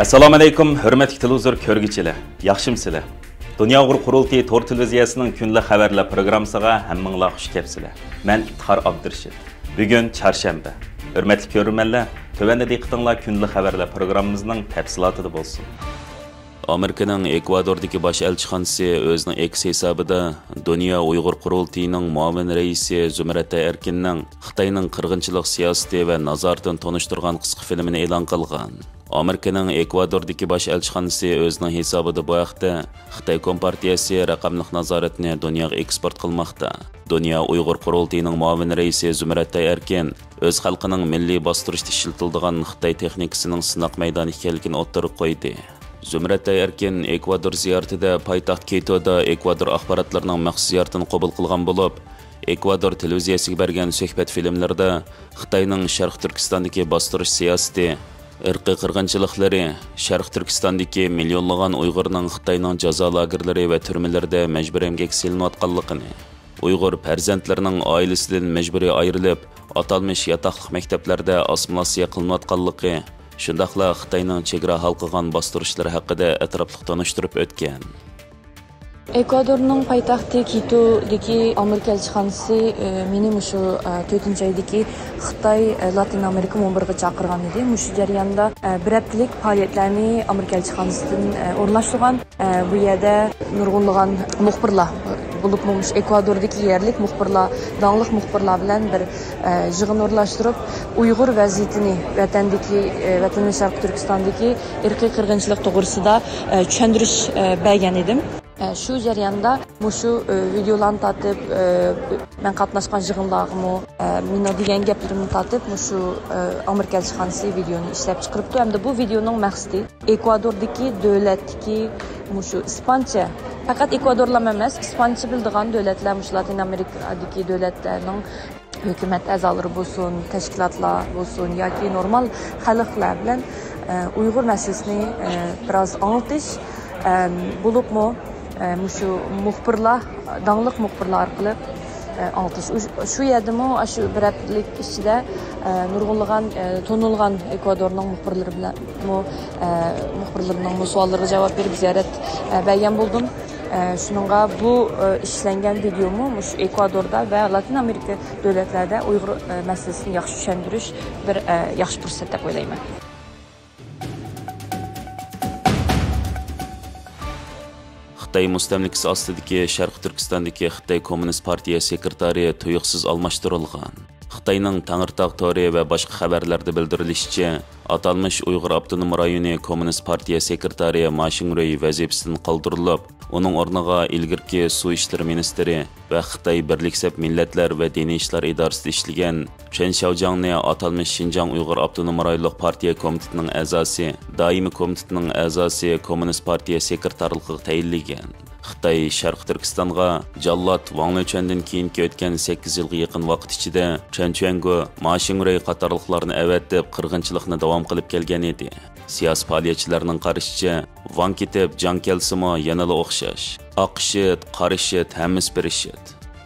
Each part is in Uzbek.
Assalomu alaykum, hurmatli televizor ko'rguvchilar. Yaxshimsizlar? Dunyo Uyg'ur qurultiyi to'r televiziyasining kunlik xabarlar programmasiga hammanglar xush kelibsizlar. Men Iftixor Abdurashid. Bugun chorshanba. Hurmatli ko'ruvchilar, tövəndə diqqətinizlər kunlik xabarlar programmamızın təfsilatı bo'lsin. Amerikaning Ekvadordagi bosh elchixonasi o'zining X hisobida Dunyo Uyg'ur qurultiyining muavin raisi Zumrat Erkinning Xitoyning qirg'inchilik siyosati va nazoratini tanishtirgan qisqa filmini e'lon qilgan. Amerikaning Ekvadordagi bosh elchixonasi o'zining hisobida bu haqda Xitoy Kompartiyasi raqamli nazoratni dunyoga eksport qilmoqda. Dunyo Uyg'ur qurultiyining muavin raisi Zumrat Erkin o'z xalqining milliy bostirishda ishlatiladigan Xitoy texnikasining sinoq maydoni ekanligini o'ttirib qo'ydi. Zumrat Erkin Ekvador ziyoratida poytaxt Quitoda Ekvador axborotlarining maxsus ziyoratini qabul qilgan bo'lib, Ekvador televiziyasiga bergan suhbat filmlarida Xitoyning Sharq Turkistondagi bostirish siyosati, irqiy qirg'inchiliklari, Sharq Turkistondagi millionlagan Uyg'urning Xitoyning jazo lagerlari va turmalarida majburiy emgak silinayotganligini, Uyg'ur farzandlarining oilasidan majburiy ayrilib, atalmish yotoqliq maktablarda assimilyatsiya qilinayotganligi, shundaqla Xitoyning chegara hal qilgan bostirishlar haqida atrofli tanishtirib o'tgan. Ekvadorning poytaxti Quitodagi Amerika elchixonasi meni shu 4-oydagi Xitoy Latin Amerika muxbiriga chaqirgan edi. Shu jarayonda bir haftalik faoliyatlarni Amerika elchixonasidan o'rnashtirgan. Bu yerda nurg'unlagan muxbirlar bo'lib, Ekvadordagi yerlik muxbirlar, dаңlıq muxbirlar bilan bir yig'in o'rnashtirib, Uyg'ur vaziyatini vatani Sharq Turkistondagi irqiy qirg'inchilik to'g'risida tushuntirish bergan edim. Shu jarayonda shu videolarni tatib, men qatnashgan yig'inlarga meni degan gaplarimni tatib, shu Amerika elchixonasi videoni ishlab chiqaribdi. Hamda bu videoning maqsadi Ekvadordagi davlatdagi shu ispancha, faqat Ekvadorlar emas, ispancha bildigan davlatlar, Latin Amerikadagi davlatlarning hukumat a'zolari bo'lsin, tashkilotlar bo'lsin yoki normal xalqlar bilan Uyg'ur masalasini biroz anglatish bo'libmi, shu muxbirlar, dаңlıq muxbirlar orqali anglatish. Shu yerdami, shu bir haftalik ichida nurg'unlagan, tanilgan Ekvadorning muxbirlari bilan muxbirlarning savollariga javob berib ziyorat bergan bo'ldim. Shuningga bu ishlangan videomu shu Ekvadorda va Latin Amerika davlatlarida Uyg'ur masalasini yaxshi tushuntirish bir yaxshi fursat deb o'ylayman. Xitoy mustamlikasi ostidagi Sharq Turkistondagi Xitoy Kommunist partiya sekretari tuyuqsiz almashtirilgan. Xitoyning Tangirtaq tori va boshqa xabarlarda bildirilishicha, atalmish Uyg'ur avtonom rayoni Kommunist partiya sekretari Ma Xingrui vazifasidan qoldirilib, uning o'rniga ilgirki suv ishlari ministri va Xitoy Birleşik Millatlar va Diniy ishlar idorasida ishlagan Chen Xiaojiangni atalmish Xinjiang Uyg'ur avtonom rayonlik partiya komitetining a'zosi, doimiy komitetining a'zosi Kommunist partiya sekretarligiga tayinlagan. Xitoy Sharq Turkistonga Jallod Wang Luchandan keyingi o'tgan 8 yilga yaqin vaqt ichida Chen Chuangu, Ma Xingrui qatorliqlarni avatib qirg'inchilikni davom qilib kelgan edi. Siyosiy faoliyatchilarning qarashicha, Wang ketib, Jang kelsimi yanada o'xshash. Oqishit, qarishit, hammasi bir ishit.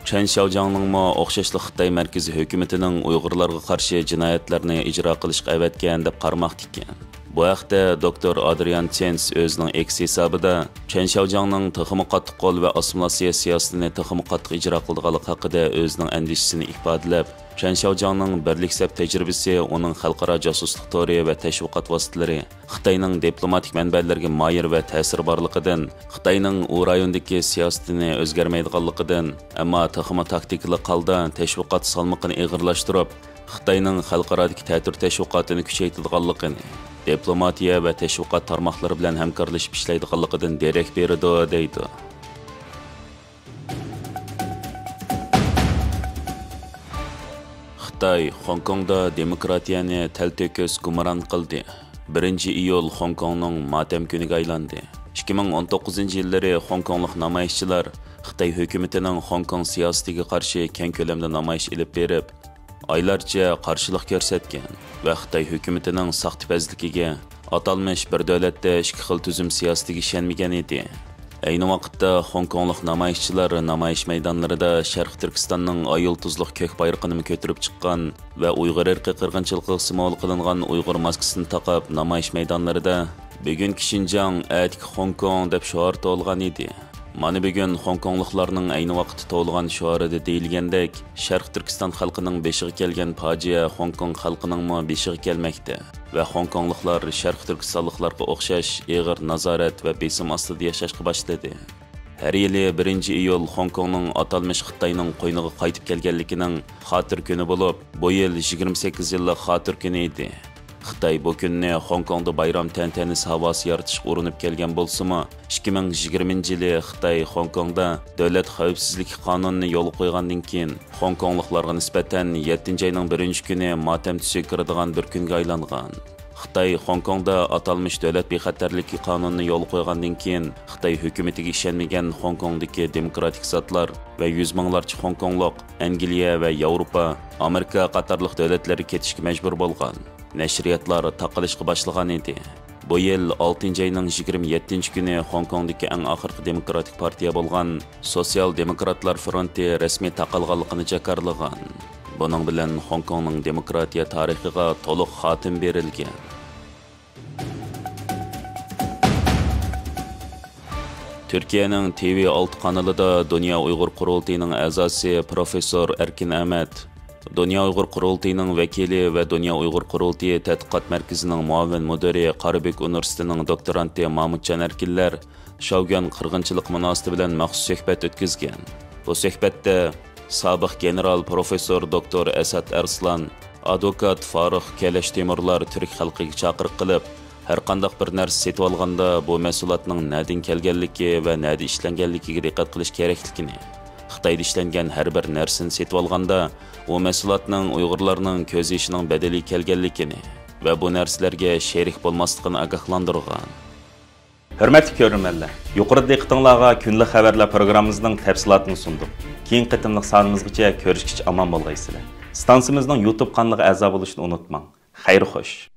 Chen Xiaojiangning o'xshashli Xitoy markaziy hukumatining Uyg'urlarga qarshi jinoyatlarni ijro qilishga avatgan deb qarmoqda ekan. Bu haqda Dr. Adrian Chens o'zining X hisobida Chen Xiaojiangning texmi qattiq qo'l va assimilyatsiya siyosatini texmi qattiq ijro qilganligi haqida o'zining andishasini ifodalab, Chen Xiaojiangning birlik tajribasi, uning xalqaro josuslik tori va tashviqot vositalari, Xitoyning diplomatik manbalarga moyir va ta'sir borligidan, Xitoyning u rayondagi siyosatini o'zgarmaydiganligidan, ammo texmi taktikali holda tashviqot salmoqini ig'irlashtirib, Xitoyning xalqarodagi ta'sir tashviqotini kuchaytirganligini, diplomatiya va tashviqot tarmoqlari bilan hamkorlashib ishlaydiganligidan derak beradi, deydi. Xitoy Hong Kongda demokratiyani talto'kis gumron qildi. 1-iyul Hong Kongning motam kuniga aylandi. 2019-yillari Hong Konglik namoyishchilar Xitoy hukumatining Hong Kong siyosatiga qarshi keng ko'lamda namoyish olib berib, oylarcha qarshilik ko'rsatgan va Xitoy hukumatining saxtipazligiga, atalmish bir davlatda ikki xil tuzum siyosatiga ishonmagan edi. Ayni vaqtda Hong Kongluk namoyishchilar namoyish maydonlarida Sharq Turkistonning ayol-tuzliq ko'k bayrog'ini ko'tarib chiqqan va Uyg'ur irqi qirg'inchiligi simvol qilingan Uyg'ur maskasini taqib namoyish maydonlarida bugungi Xinjiang atik Hong Kong deb shior to'lgan edi. Mana bugun Hong Kongluklarning ayni vaqtda to'lgan shiorida deyilgandek, Sharq Turkiston xalqining beshiga kelgan fojia Hong Kong xalqining beshiga kelmoqda va Hong Kongluklar Sharq Turkistonliklarga o'xshash ig'ir nazorat va besim ostida yashashga boshladi. Har yili 1-iyul Hong Kongning atalmish Xitoyning qo'yniga qaytib kelganligining xotir kuni bo'lib, bu yil 28 yillik xotir kuni edi. Xitoy bu kunni Hong Kongda bayram tantanasi havosi yaratishga urinib kelgan bo'lsa-mu, 2020-yili Xitoy Hong Kongda davlat xavfsizlik qonunini yo'l qo'ygandan keyin Hong Kongluklarga nisbatan 7-oyning 1-kuni motam tusi kiradigan bir kunga aylangan. Xitoy Hong Kongda atalmish davlat bexatarligi qonunini yo'l qo'ygandan keyin Xitoy hukumatiga ishonmagan Hong Kongdagi demokratik zotlar va 100 minglarcha Hong Kongluk Angliya va Yevropa, Amerika qatorliq davlatlarga ketishga majbur bo'lgan. Nashriyatlar taqilishga boshlagan edi. Bu yil 6-oyning 27-kuni Hong Kongdagi eng oxirgi demokratik partiya bo'lgan Sosial Demokratlar Fronti rasmiy taqilganligini jakarlagan. Buning bilan Hong Kongning demokratiya tarixiga to'liq xotim berilgan. Türkiye'nin TV6 kanalida Dünya Uyghur Qurultayı'nın a'zosi Professor Erkin Ahmet, Dünya Uyghur Qurultayı'nın vekili ve Dünya Uyghur Qurultayı Tədqiqat Mərkəzinin muavin müdiri Qarabük Universitetinin doktoranti Mahmudcan Erkinlər Şavgan qırğınçılıq münasibəti bilan məxsus söhbət ötküzgən. Bu söhbətdə Sabiq general Professor Doktor Asad Arslan, advokat Farux Keleş Temurlar Türk xalqiga chaqiriq qilib, har qanday bir narsa setib olganda bu mahsulotning nadin kelganligi va nadi ishlanganligiga diqqat qilish kerakligini, Xitoyda ishlangan har bir narsani setib olganda u mahsulotning Uyg'urlarning ko'z yoshining badali kelganligini va bu narsalarga sherik bo'lmasligini ogohlantirgan. Hörmətli görürmənlər, yuqorida diqqətinizə günlük xəbərlər proqramımızın təfsilatını sunduk. Keyin qıtımlıq sanımızgacha ko'rishgacha aman bo'lgaysizlar. Stansiyamızın YouTube kanalına a'zo bo'lishni unutmang. Xayr xo'sh.